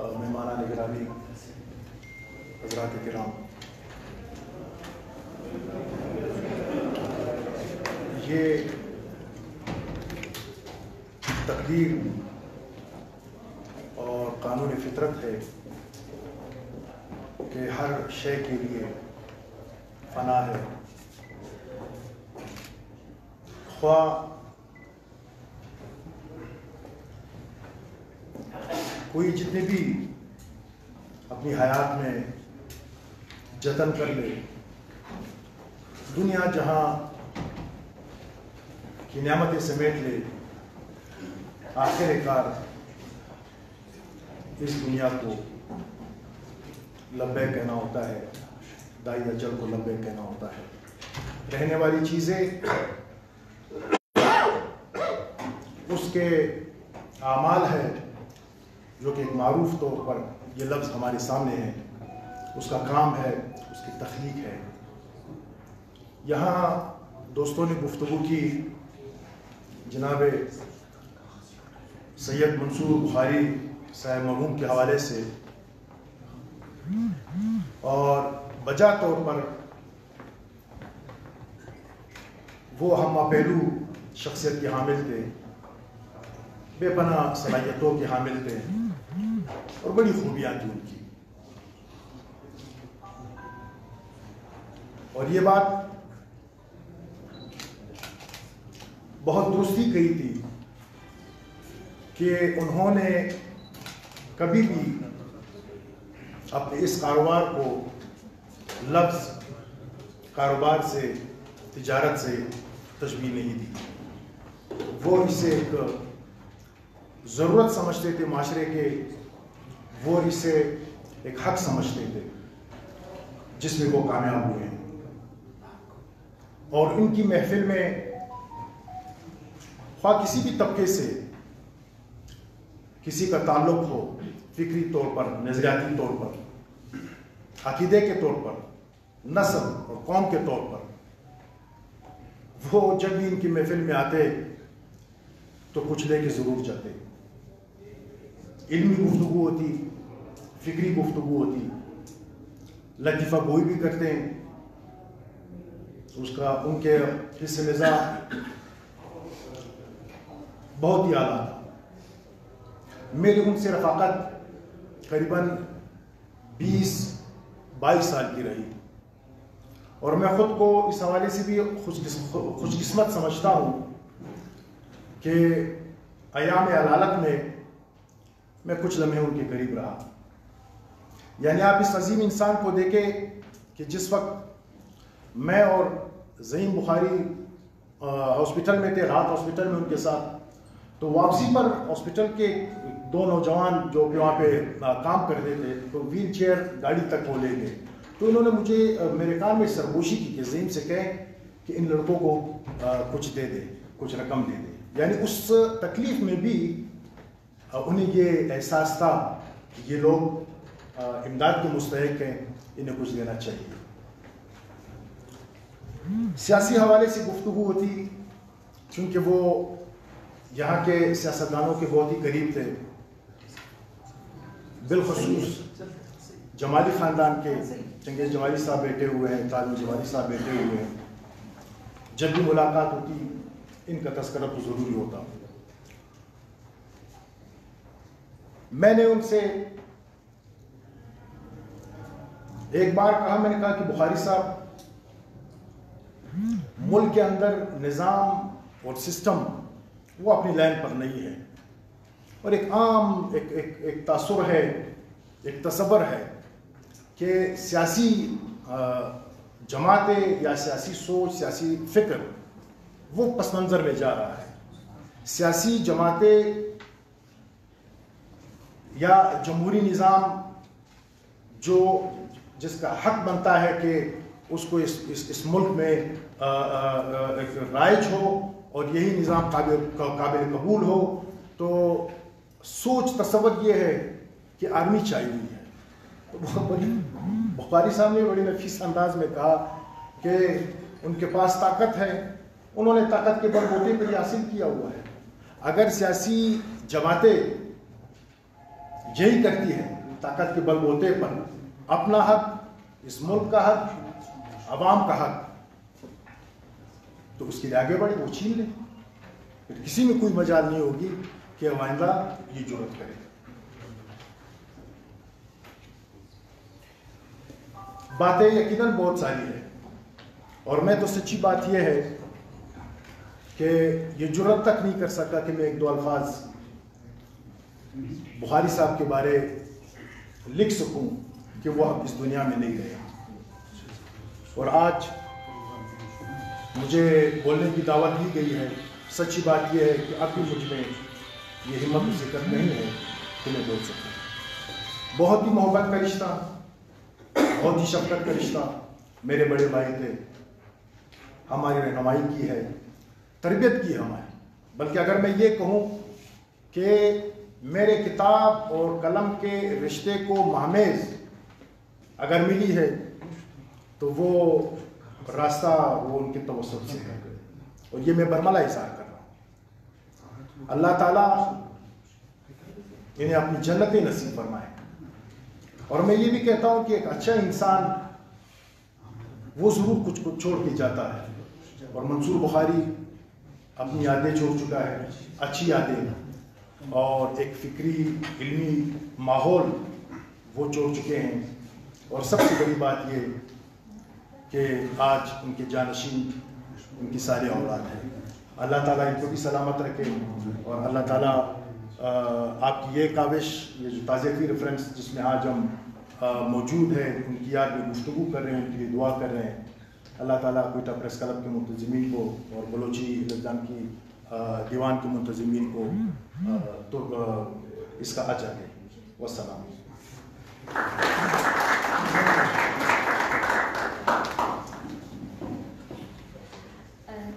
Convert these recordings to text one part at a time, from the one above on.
مہمانان گرامی، حضرات کرام، یہ تقدیر اور قانون فطرت ہے کہ ہر شے کے لیے فنا ہے، خواہ کوئی جتنے بھی اپنی حیات میں جتن کر لے، دنیا جہاں کی نعمتیں سمیٹ لے، آخر کار اس دنیا کو لبیک کہنا ہوتا ہے، دائی اجل کو لبیک کہنا ہوتا ہے۔ رہنے والی چیزیں اس کے اعمال ہے، جو کہ ایک معروف طور پر یہ لفظ ہمارے سامنے ہے، اس کا کام ہے، اس کی تخلیق ہے۔ یہاں دوستوں نے گفتگو کی جناب سید منصور بخاری صاحب مرحوم کے حوالے سے، اور بجا طور پر وہ ہمہ پہلو شخصیت کے حامل تھے، بے پناہ صلاحیتوں کے حامل تھے، اور بڑی خوبیاں تھیں ان کی۔ اور یہ بات بہت درستی کہی تھی کہ انہوں نے کبھی بھی اپنے اس کاروبار کو لفظ کاروبار سے، تجارت سے تشبیہ نہیں دی۔ وہ اسے ایک ضرورت سمجھتے تھے معاشرے کے، وہ اسے ایک حق سمجھتے تھے جس میں وہ کامیاب ہوئے ہیں۔ اور ان کی محفل میں خواہ کسی بھی طبقے سے کسی کا تعلق ہو، فکری طور پر، نظریاتی طور پر، عقیدے کے طور پر، نسل اور قوم کے طور پر، وہ جب بھی ان کی محفل میں آتے تو کچھ لے کے ضرور جاتے۔ علمی گفتگو ہوتی، فکری گفتگو ہوتی، لطیفہ گوئی بھی کرتے ہیں، ان کے حص مزاح بہت ہی اعلیٰ تھا۔ میری ان سے رفاقت قریباً 20-22 سال کی رہی، اور میں خود کو اس حوالے سے بھی خوش قسمت سمجھتا ہوں کہ ایام علالت میں میں کچھ لمحے ان کے قریب رہا۔ یعنی آپ اس عظیم انسان کو دیکھیں کہ جس وقت میں اور زعیم بخاری ہاسپٹل میں تھے، رات ہاسپٹل میں ان کے ساتھ، تو واپسی پر ہاسپٹل کے 2 نوجوان جو کہ وہاں پہ کام کرتے تھے، تو ویل چیئر گاڑی تک وہ لے گئے، تو انہوں نے مجھے میرے کان میں سرگوشی کی کہ زعیم سے کہیں کہ ان لڑکوں کو کچھ دے دے، کچھ رقم دے دے۔ یعنی اس تکلیف میں بھی انہیں یہ احساس تھا کہ یہ لوگ امداد کے مستحق ہیں، انہیں کچھ دینا چاہیے۔ سیاسی حوالے سے گفتگو ہوتی، چونکہ وہ یہاں کے سیاستدانوں کے بہت ہی قریب تھے، بالخصوص جمالی خاندان کے، چنگیز جمالی صاحب بیٹھے ہوئے ہیں، تعلیم جمالی صاحب بیٹھے ہوئے ہیں۔ جب بھی ملاقات ہوتی ان کا تذکرہ تو ضروری ہوتا۔ میں نے ان سے ایک بار کہا، میں نے کہا کہ بخاری صاحب، ملک کے اندر نظام اور سسٹم وہ اپنی لائن پر نہیں ہے، اور ایک عام ایک تاثر ہے، ایک تصور ہے کہ سیاسی جماعتیں یا سیاسی سوچ، سیاسی فکر وہ پس منظر میں جا رہا ہے۔ سیاسی جماعتیں یا جمہوری نظام جس کا حق بنتا ہے کہ اس کو اس ملک میں رائج ہو اور یہی نظام قابل قبول ہو، تو سوچ تصور یہ ہے کہ آرمی چاہیے ہے۔ تو بخاری صاحب نے بڑی نفیس انداز میں کہا کہ ان کے پاس طاقت ہے، انہوں نے طاقت کے بل بوتے پر حاصل کیا ہوا ہے۔ اگر سیاسی جماعتیں یہی کرتی ہے طاقت کے بل بوتے پر اپنا حق، اس ملک کا حق، عوام کا حق، تو اس کے لیے آگے بڑھے، وہ چھین لے، پھر کسی میں کوئی مجال نہیں ہوگی کہ آئندہ یہ جرات کرے۔ باتیں یقیناً بہت ساری ہیں، اور میں تو سچی بات یہ ہے کہ یہ جرات تک نہیں کر سکا کہ میں ایک دو الفاظ بخاری صاحب کے بارے لکھ سکوں کہ وہ اب اس دنیا میں نہیں رہے۔ اور آج مجھے بولنے کی دعوت دی گئی ہے، سچی بات یہ ہے کہ اب بھی مجھ میں یہ ہمت و ذکر نہیں ہے کہ میں بول سکوں۔ بہت ہی محبت کا رشتہ، بہت ہی شفقت کا رشتہ میرے بڑے بھائی تھے، ہماری رہنمائی کی ہے، تربیت کی ہے ہماری۔ بلکہ اگر میں یہ کہوں کہ میرے کتاب اور قلم کے رشتے کو مہمیز اگر ملی ہے تو وہ راستہ وہ ان کے توسط سے ہے، اور یہ میں برملا اظہار کر رہا ہوں۔ اللہ تعالیٰ انہیں اپنی جنتیں نصیب فرمائے۔ اور میں یہ بھی کہتا ہوں کہ ایک اچھا انسان وہ ضرور کچھ چھوڑ کے جاتا ہے، اور منصور بخاری اپنی یادیں چھوڑ چکا ہے، اچھی یادیں، اور ایک فکری علمی ماحول وہ چھوڑ چکے ہیں۔ اور سب سے بڑی بات یہ کہ آج ان کے جانشین ان کی ساری اولاد ہے۔ اللہ تعالیٰ ان کو بھی سلامت رکھے، اور اللہ تعالیٰ آپ کی یہ کاوش، یہ جو تعزیتی ریفرنس جس میں آج ہم موجود ہیں، ان کی یاد میں گفتگو کر رہے ہیں، ان کے لیے دعا کر رہے ہیں، اللہ تعالیٰ کوئٹہ پریس کلب کے منتظمین کو اور بلوچی نظام کی دیوان کے منتظمین کو تو اس کا اجر دے۔ والسلام۔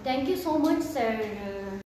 Thank you so much, sir.